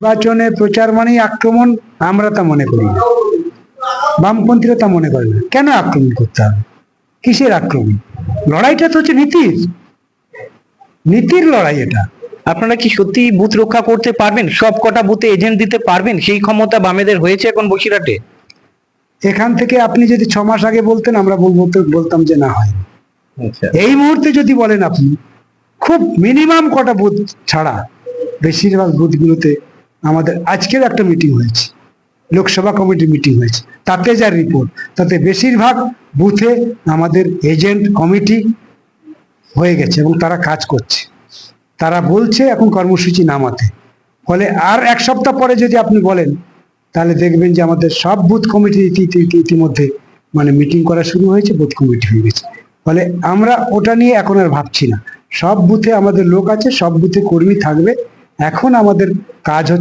নির্বাচনে প্রচার মানেই আক্রমণ, আমরা তা মনে করি না, বামপন্থীরা তা মনে করে না। কেন আক্রমণ করতে হবে? কিসের আক্রমণ? লড়াইটা তো হচ্ছে নীতির লড়াই। এটা আপনারা কি সত্যি বুথ রক্ষা করতে পারবেন? সব কটা বুথে এজেন্ট দিতে পারবেন? সেই ক্ষমতা বামেদের হয়েছে এখন বসিরহাটে? এখান থেকে আপনি যদি 6 মাস আগে বলতেন, আমরা বলতাম যে না হয়। এই মুহূর্তে যদি বলেন আপনি, খুব মিনিমাম কটা বুথ ছাড়া বেশিরভাগ বুথগুলোতে আমাদের আজকের একটা মিটিং হয়েছে, লোকসভা কমিটির মিটিং হয়েছে, তাতে যা রিপোর্ট, তাতে বেশিরভাগ বুথে আমাদের এজেন্ট কমিটি হয়ে গেছে এবং তারা কাজ করছে। তারা বলছে এখন কর্মসূচি নামাতে। ফলে আর 1 সপ্তাহ পরে যদি আপনি বলেন, তাহলে দেখবেন যে আমাদের সব বুথ কমিটি ইতিমধ্যে মানে মিটিং করা শুরু হয়েছে, বুথ কমিটি হয়ে গেছে। ফলে আমরা ওটা নিয়ে এখন আর ভাবছি না। সব বুথে আমাদের লোক আছে, সব বুথে কর্মী থাকবে। এখন আমাদের কাজ হচ্ছে